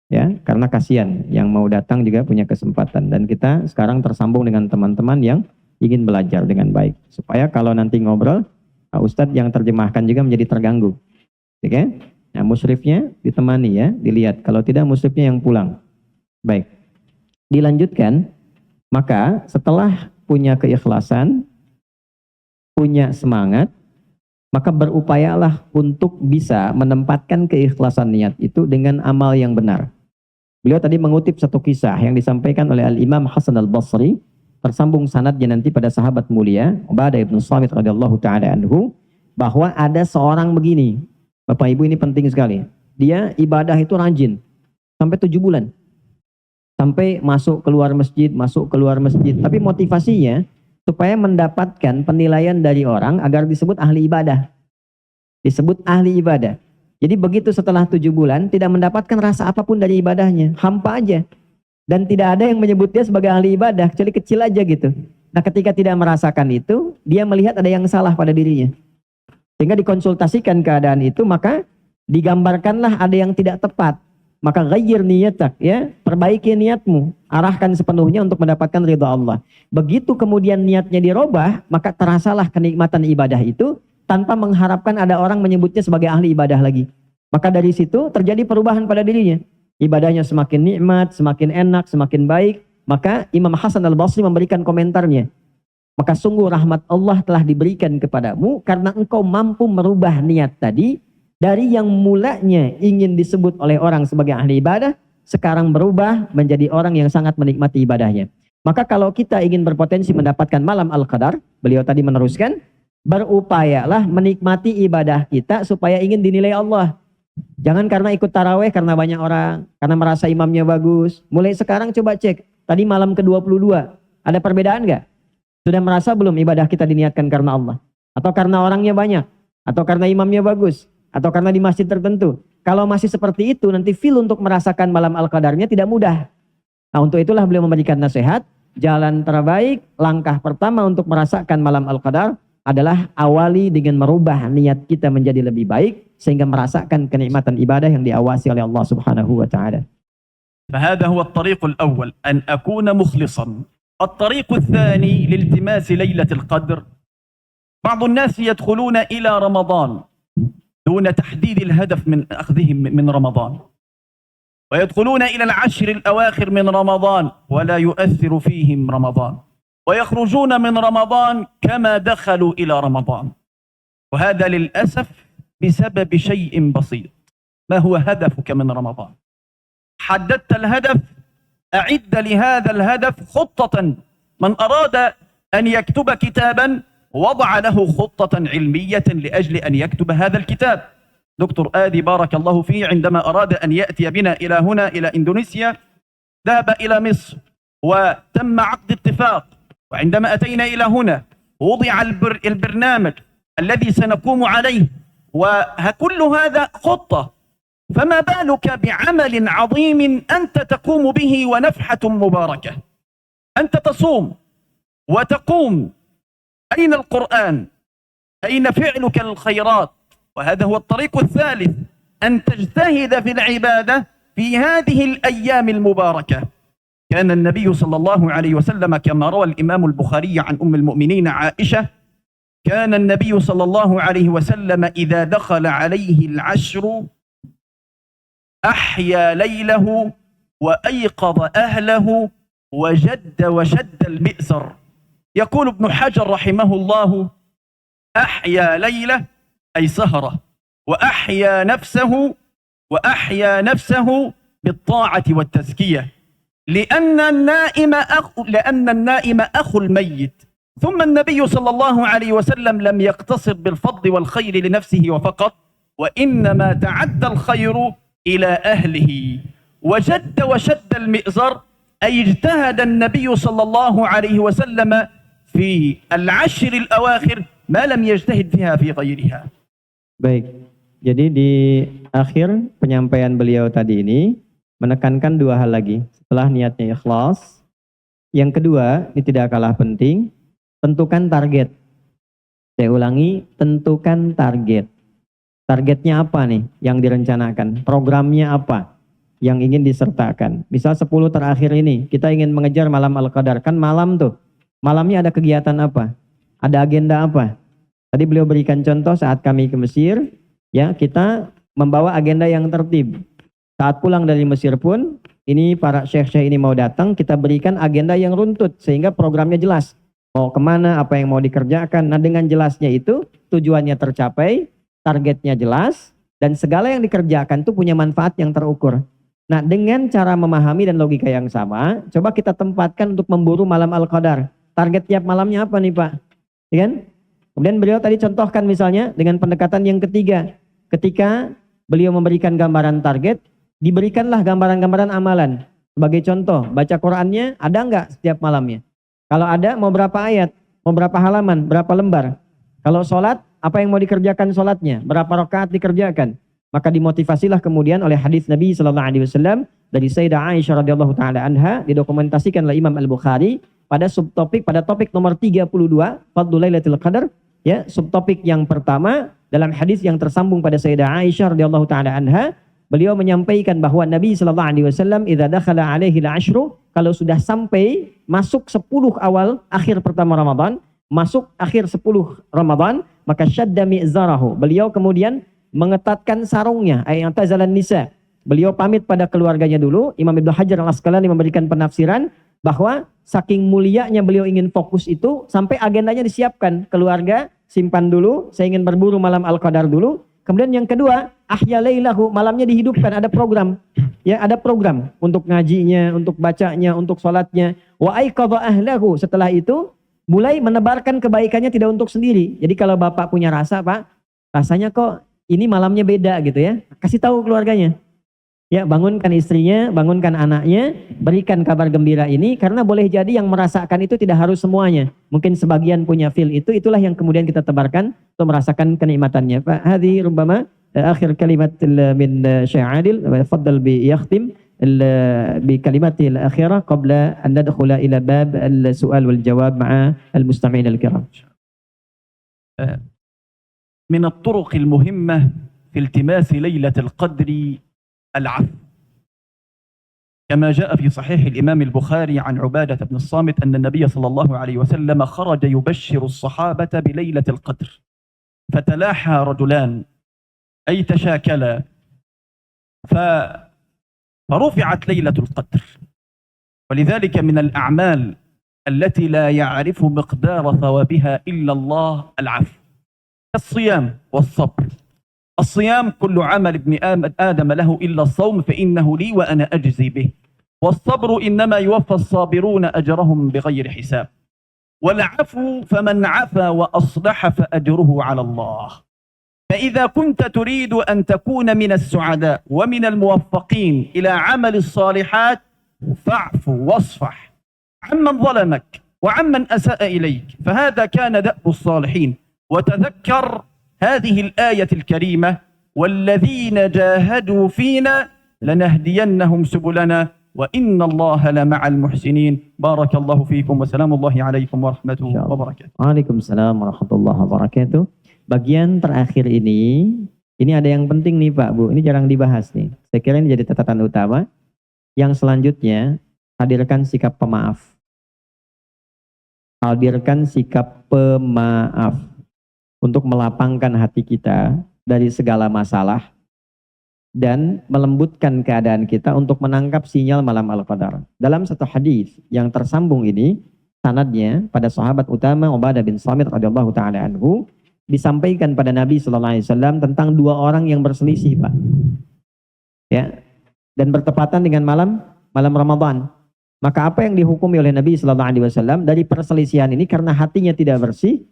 Ya, karena kasihan yang mau datang juga punya kesempatan dan kita sekarang tersambung dengan teman-teman yang ingin belajar dengan baik supaya kalau nanti ngobrol, Ustadz yang terjemahkan juga menjadi terganggu. Oke? Nah, musyrifnya ditemani ya, dilihat. Kalau tidak musyrifnya yang pulang. Baik. Dilanjutkan, maka setelah punya keikhlasan, punya semangat, maka berupayalah untuk bisa menempatkan keikhlasan niat itu dengan amal yang benar. Beliau tadi mengutip satu kisah yang disampaikan oleh Al-Imam Hasan Al-Basri, tersambung sanadnya nanti pada sahabat mulia Ubadah ibn Samit radhiyallahu ta'ala anhu, bahwa ada seorang begini, Bapak Ibu ini penting sekali, dia ibadah itu rajin sampai 7 bulan, sampai masuk keluar masjid, tapi motivasinya supaya mendapatkan penilaian dari orang agar disebut ahli ibadah. Jadi begitu setelah 7 bulan tidak mendapatkan rasa apapun dari ibadahnya, hampa aja. Dan tidak ada yang menyebut dia sebagai ahli ibadah, kecuali kecil aja gitu. Nah ketika tidak merasakan itu, dia melihat ada yang salah pada dirinya. Sehingga dikonsultasikan keadaan itu, maka digambarkanlah ada yang tidak tepat. Maka ghayyir niyatak, ya, perbaiki niatmu, arahkan sepenuhnya untuk mendapatkan ridha Allah. Begitu kemudian niatnya dirubah, maka terasalah kenikmatan ibadah itu tanpa mengharapkan ada orang menyebutnya sebagai ahli ibadah lagi. Maka dari situ terjadi perubahan pada dirinya. Ibadahnya semakin nikmat, semakin enak, semakin baik. Maka Imam Hasan Al-Basri memberikan komentarnya. Maka sungguh rahmat Allah telah diberikan kepadamu karena engkau mampu merubah niat tadi Dari yang mulanya ingin disebut oleh orang sebagai ahli ibadah, sekarang berubah menjadi orang yang sangat menikmati ibadahnya. Maka kalau kita ingin berpotensi mendapatkan malam Al-Qadar, beliau tadi meneruskan, berupayalah menikmati ibadah kita supaya ingin dinilai Allah. Jangan karena ikut taraweh karena banyak orang, karena merasa imamnya bagus. Mulai sekarang coba cek, tadi malam ke-22, ada perbedaan nggak? Sudah merasa belum ibadah kita diniatkan karena Allah? Atau karena orangnya banyak? Atau karena imamnya bagus? Atau karena di masjid tertentu? Kalau masih seperti itu, nanti feel untuk merasakan malam Al-Qadarnya tidak mudah. Nah, untuk itulah beliau memberikan nasihat, jalan terbaik, langkah pertama untuk merasakan malam Al-Qadar adalah awali dengan merubah niat kita menjadi lebih baik, sehingga merasakan kenikmatan ibadah yang diawasi oleh Allah Subhanahu wa Ta'ala. فهذا هو الطريق الأول أن أكون مخلصا. الطريق الثاني لالتماس ليلة القدر، بعض الناس يدخلون إلى رمضان دون تحديد الهدف من أخذهم من رمضان، ويدخلون إلى العشر الأواخر من رمضان ولا يؤثر فيهم رمضان، ويخرجون من رمضان كما دخلوا إلى رمضان. وهذا للأسف بسبب شيء بسيط. ما هو هدفك من رمضان؟ حددت الهدف، أعد لهذا الهدف خطة. من أراد أن يكتب كتابا وضع له خطة علمية لأجل أن يكتب هذا الكتاب. دكتور آدي بارك الله فيه عندما أراد أن يأتي بنا إلى هنا إلى إندونيسيا ذهب إلى مصر وتم عقد اتفاق، وعندما أتينا إلى هنا وضع البرنامج الذي سنقوم عليه، وكل هذا خطة. فما بالك بعمل عظيم أنت تقوم به ونفحة مباركة؟ أنت تصوم وتقوم، أين القرآن؟ أين فعلك الخيرات؟ وهذا هو الطريق الثالث، أن تجتهد في العبادة في هذه الأيام المباركة. كان النبي صلى الله عليه وسلم كما روى الإمام البخاري عن أم المؤمنين عائشة، كان النبي صلى الله عليه وسلم إذا دخل عليه العشر أحيا ليله وأيقظ أهله وجد وشد المئزر. يقول ابن حجر رحمه الله: أحيا ليلة أي سهرة، وأحيا نفسه بالطاعة والتزكية، لأن النائم أخو الميت. ثم النبي صلى الله عليه وسلم لم يقتصر بالفضل والخير لنفسه وفقط، وإنما تعدى الخير إلى أهله. وجد وشد المئزر أي اجتهد النبي صلى الله عليه وسلم في العشر الأواخر ما لم يجتهد فيها في غيرها. Baik, jadi di akhir penyampaian beliau tadi ini menekankan dua hal lagi. Setelah niatnya ikhlas, yang kedua, ini tidak kalah penting, tentukan target. Saya ulangi, tentukan target. Targetnya apa nih yang direncanakan? Programnya apa yang ingin disertakan? Misal 10 terakhir ini, kita ingin mengejar malam Al-Qadar. Kan malam tuh, malamnya ada kegiatan apa? Ada agenda apa? Tadi beliau berikan contoh saat kami ke Mesir, ya kita membawa agenda yang tertib. Saat pulang dari Mesir pun, ini para syekh-syekh ini mau datang, kita berikan agenda yang runtut sehingga programnya jelas. Mau kemana, apa yang mau dikerjakan. Nah, dengan jelasnya itu tujuannya tercapai, targetnya jelas, dan segala yang dikerjakan itu punya manfaat yang terukur. Nah, dengan cara memahami dan logika yang sama, coba kita tempatkan untuk memburu malam Al-Qadar. Target tiap malamnya apa nih Pak? Ya kan? Kemudian beliau tadi contohkan misalnya dengan pendekatan yang ketiga. Ketika beliau memberikan gambaran target, diberikanlah gambaran-gambaran amalan. Sebagai contoh, baca Qur'annya ada nggak setiap malamnya? Kalau ada, mau berapa ayat? Mau berapa halaman? Berapa lembar? Kalau sholat, apa yang mau dikerjakan sholatnya? Berapa rakaat dikerjakan? Maka dimotivasilah kemudian oleh hadis Nabi SAW dari Sayyidah Aisyah radhiyallahu taala anha, didokumentasikan oleh Imam Al-Bukhari pada topik nomor 32, Fadlul Lailatul Qadar. Ya, subtopik yang pertama dalam hadis yang tersambung pada Sayyidah Aisyah radhiyallahu taala anha, beliau menyampaikan bahwa Nabi sallallahu alaihi wasallam idza dakhala alaihi al-ashru, kalau sudah sampai masuk 10 awal akhir pertama Ramadan, masuk akhir 10 Ramadan, maka syadda mi'zarahu. Beliau kemudian mengetatkan sarungnya, ayatazalan nisa. Beliau pamit pada keluarganya dulu. Imam Ibnu Hajar Al-Asqalani memberikan penafsiran bahwa saking mulianya beliau ingin fokus itu sampai agendanya disiapkan. Keluarga simpan dulu, saya ingin berburu malam Al-Qadar dulu. Kemudian yang kedua, ahya lailahu, malamnya dihidupkan, ada program. Ya, ada program untuk ngajinya, untuk bacanya, untuk sholatnya. Wa aiqadha ahlahu, setelah itu mulai menebarkan kebaikannya tidak untuk sendiri. Jadi kalau bapak punya rasa, Pak, rasanya kok ini malamnya beda gitu ya. Kasih tahu keluarganya. Ya, bangunkan istrinya, bangunkan anaknya, berikan kabar gembira ini, karena boleh jadi yang merasakan itu tidak harus semuanya. Mungkin sebagian punya feel itu, itulah yang kemudian kita tebarkan untuk merasakan kenikmatannya. Pak Hadi rubbama akhir kalimat min Syekh Adil, faddal bi yakhtim bi kalimatil akhirah qabla an nadkhula ila bab al-su'al wal jawab ma'a al-mustami'in al-kiram. من الطرق المهمة في التماس ليلة القدر العفو، كما جاء في صحيح الإمام البخاري عن عبادة بن الصامت أن النبي صلى الله عليه وسلم خرج يبشر الصحابة بليلة القدر، فتلاحى رجلان أي تشاكلا، فرفعت ليلة القدر. ولذلك من الأعمال التي لا يعرف مقدار ثوابها إلا الله العفو، الصيام والصبر. الصيام كل عمل ابن آدم له إلا الصوم فإنه لي وأنا أجزي به، والصبر إنما يوفى الصابرون أجرهم بغير حساب، والعفو فمن عفا وأصلح فأجره على الله. فإذا كنت تريد أن تكون من السعداء ومن الموفقين إلى عمل الصالحات فاعف واصفح عمن ظلمك وعمن أساء إليك، فهذا كان دأب الصالحين. وتذكر هذه الآية الكريمة: والذين جاهدوا فينا لنهدينهم سبلنا وإن الله لمع المحسنين. بارك الله فيكم وسلام الله عليكم ورحمته وبركاته. Waalaikumsalam warahmatullahi wabarakatuh. Bagian terakhir ini ada yang penting nih Pak Bu, ini jarang dibahas nih. Saya kira ini jadi catatan utama. Yang selanjutnya, hadirkan sikap pemaaf. Hadirkan sikap pemaaf. Untuk melapangkan hati kita dari segala masalah dan melembutkan keadaan kita untuk menangkap sinyal malam Al-Qadar. Dalam satu hadis yang tersambung ini, sanadnya pada sahabat utama Ubadah bin Samit radhiyallahu taala anhu, disampaikan pada Nabi sallallahu alaihi wasallam tentang dua orang yang berselisih, Pak. Ya. Dan bertepatan dengan malam Ramadan. Maka apa yang dihukumi oleh Nabi sallallahu alaihi wasallam dari perselisihan ini, karena hatinya tidak bersih,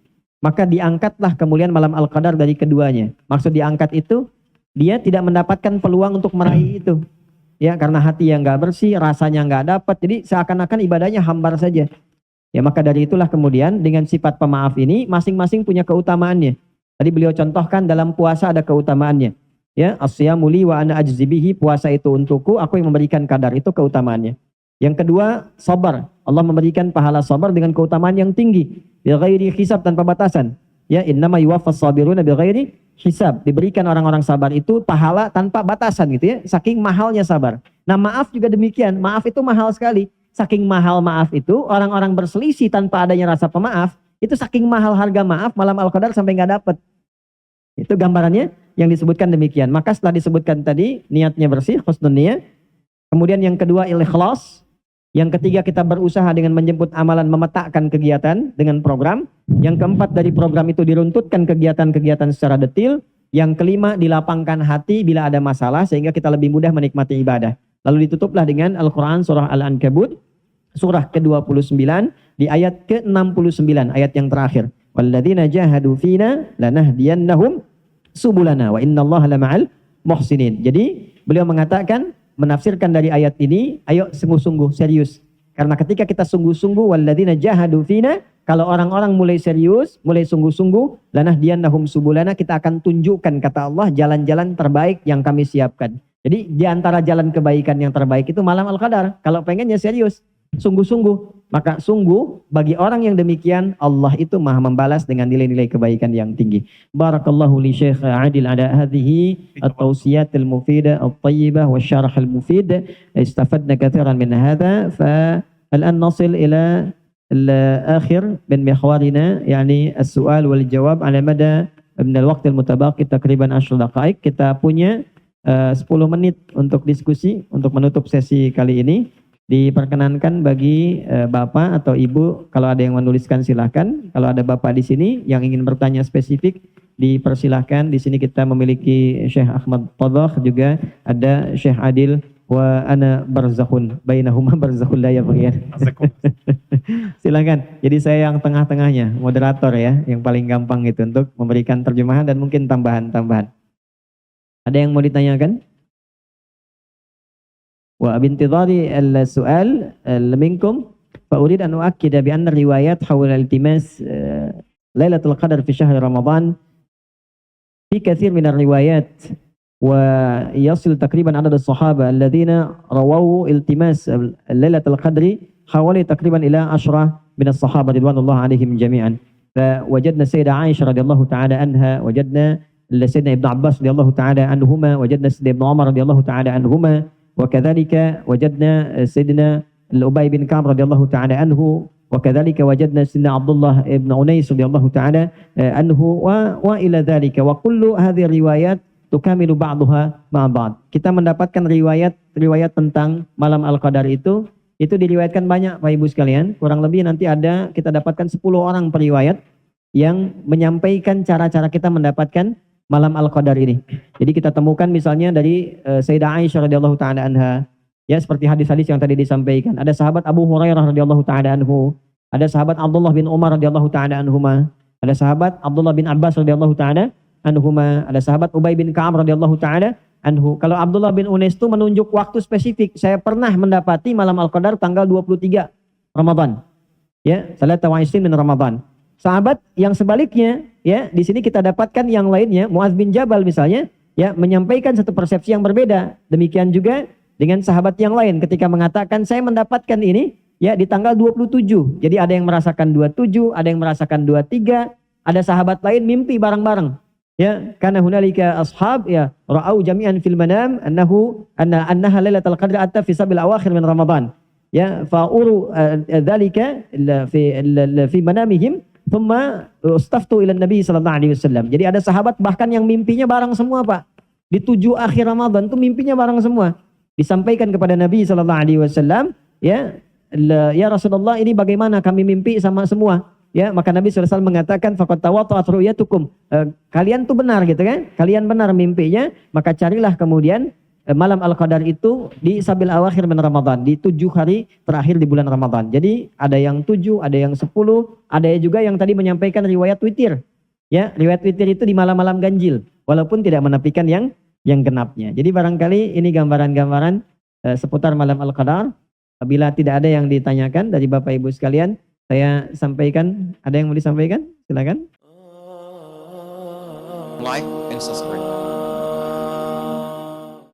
maka diangkatlah kemuliaan malam Al-Qadar dari keduanya. Maksud diangkat itu, dia tidak mendapatkan peluang untuk meraih itu. Ya, karena hati yang nggak bersih, rasanya nggak dapat, jadi seakan-akan ibadahnya hambar saja. Ya, maka dari itulah kemudian dengan sifat pemaaf ini, masing-masing punya keutamaannya. Tadi beliau contohkan dalam puasa ada keutamaannya. Ya, as-siyamu li wa ana ajzi bihi, puasa itu untukku, aku yang memberikan kadar, itu keutamaannya. Yang kedua, sabar. Allah memberikan pahala sabar dengan keutamaan yang tinggi. Bighairi hisab, tanpa batasan. Ya, innama yuwaffas sabiruna bighairi hisab. Diberikan orang-orang sabar itu pahala tanpa batasan gitu ya. Saking mahalnya sabar. Nah, maaf juga demikian. Maaf itu mahal sekali. Saking mahal maaf itu, orang-orang berselisih tanpa adanya rasa pemaaf, itu saking mahal harga maaf, malam Al-Qadar sampai nggak dapat. Itu gambarannya yang disebutkan demikian. Maka setelah disebutkan tadi, niatnya bersih, husnul niyah. Kemudian yang kedua, ikhlas. Yang ketiga, kita berusaha dengan menjemput amalan, memetakan kegiatan dengan program. Yang keempat, dari program itu diruntutkan kegiatan-kegiatan secara detail. Yang kelima, dilapangkan hati bila ada masalah sehingga kita lebih mudah menikmati ibadah. Lalu ditutuplah dengan Al-Quran surah Al-Ankabut, surah ke-29 di ayat ke-69, ayat yang terakhir. Walladzina jahadu fina lanahdiyannahum subulana wa innallaha lama'al muhsinin. Jadi beliau mengatakan, menafsirkan dari ayat ini, ayo sungguh-sungguh, serius. Karena ketika kita sungguh-sungguh, walladzina jahadu fina, kalau orang-orang mulai serius, mulai sungguh-sungguh, lanahdiyannahum subulana, kita akan tunjukkan, kata Allah, jalan-jalan terbaik yang kami siapkan. Jadi di antara jalan kebaikan yang terbaik itu malam Al-Qadar. Kalau pengennya serius, sungguh-sungguh, maka sungguh bagi orang yang demikian, Allah itu maha membalas dengan nilai-nilai kebaikan yang tinggi. Barakallahu li Syekh Adil ala hadhihi at-tawsiyat al-mufidah at-tayyibah wa syarh al-mufid. Istafadna kathiran min hadha. Fa-al'an nasil ila al-akhir min mihwarina, yani as-su'al wal jawab ala mada min al-waqt al-mutabaqi takriban 10 daqaik. Kita punya 10 menit untuk diskusi, untuk menutup sesi kali ini. Diperkenankan bagi Bapak atau Ibu, kalau ada yang menuliskan silahkan. Kalau ada Bapak di sini yang ingin bertanya spesifik, dipersilahkan. Di sini kita memiliki Syekh Ahmad Tadah, juga ada Syekh Adil, wa ana barzakhun bainahuma barzakhul la yabghiyan. Silakan. Jadi saya yang tengah-tengahnya, moderator ya, yang paling gampang itu untuk memberikan terjemahan dan mungkin tambahan-tambahan. Ada yang mau ditanyakan? وبانتظار السؤال منكم فأريد أن أؤكد بأن الروايات حول التماس ليلة القدر في شهر رمضان في كثير من الروايات، ويصل تقريبا عدد الصحابة الذين رووا التماس ليلة القدر حوالي تقريبا إلى 10 من الصحابة رضوان الله عليهم جميعا. فوجدنا السيدة عائشة رضي الله تعالى عنها، وجدنا سيدنا ابن عباس رضي الله تعالى عنهما، وجدنا سيدنا ابن عمر رضي الله تعالى عنهما، وكذلك وجدنا سيدنا الأبي بن كعب رضي الله تعالى عنه، وكذلك وجدنا سيدنا عبد الله بن أنيس رضي الله تعالى عنه، وإلى ذلك. وكل هذه الروايات تكمل بعضها مع بعض. Kita mendapatkan riwayat tentang malam Al-Qadar itu diriwayatkan banyak Bapak Ibu sekalian. Kurang lebih nanti ada kita dapatkan 10 orang periwayat yang menyampaikan cara-cara kita mendapatkan malam Al-Qadar ini. Jadi kita temukan misalnya dari Sayyidah Aisyah radhiyallahu taala anha, ya seperti hadis-hadis yang tadi disampaikan. Ada sahabat Abu Hurairah radhiyallahu taala anhu, ada sahabat Abdullah bin Umar radhiyallahu taala anhuma, ada sahabat Abdullah bin Abbas radhiyallahu taala anhuma, ada sahabat Ubay bin Ka'ab radhiyallahu taala anhu. Kalau Abdullah bin Unais itu menunjuk waktu spesifik. Saya pernah mendapati malam Al-Qadar tanggal 23 Ramadan. Ya, salata wa isrin min Ramadan. Sahabat yang sebaliknya, ya, di sini kita dapatkan yang lainnya, Muaz bin Jabal misalnya, ya, menyampaikan satu persepsi yang berbeda. Demikian juga dengan sahabat yang lain ketika mengatakan saya mendapatkan ini, ya, di tanggal 27. Jadi ada yang merasakan 27, ada yang merasakan 23, ada sahabat lain mimpi bareng-bareng. Ya, karena hunalika ashab ya ra'au jami'an fil manam annaha lailatul qadri atta fi sabil awakhir min Ramadan. Ya, fa'uru dzalika fi manamihim thumma ustaftu ila Nabi sallallahu alaihi wasallam. Jadi ada sahabat bahkan yang mimpinya bareng semua, Pak. Di 7 akhir Ramadan itu mimpinya bareng semua. Disampaikan kepada Nabi sallallahu alaihi wasallam, ya Rasulullah, ini bagaimana kami mimpi sama semua? Ya, maka Nabi SAW mengatakan faqad tawata'at ru'yatukum. Kalian tuh benar gitu kan? Kalian benar mimpinya, maka carilah kemudian malam Al-Qadar itu di sabil awakhir min Ramadan, di 7 hari terakhir di bulan Ramadan. Jadi ada yang 7, ada yang 10, ada juga yang tadi menyampaikan riwayat witir. Ya, riwayat witir itu di malam-malam ganjil, walaupun tidak menafikan yang genapnya. Jadi barangkali ini gambaran-gambaran seputar malam Al-Qadar. Apabila tidak ada yang ditanyakan dari Bapak Ibu sekalian, saya sampaikan. Ada yang mau disampaikan? Silakan. Like and subscribe.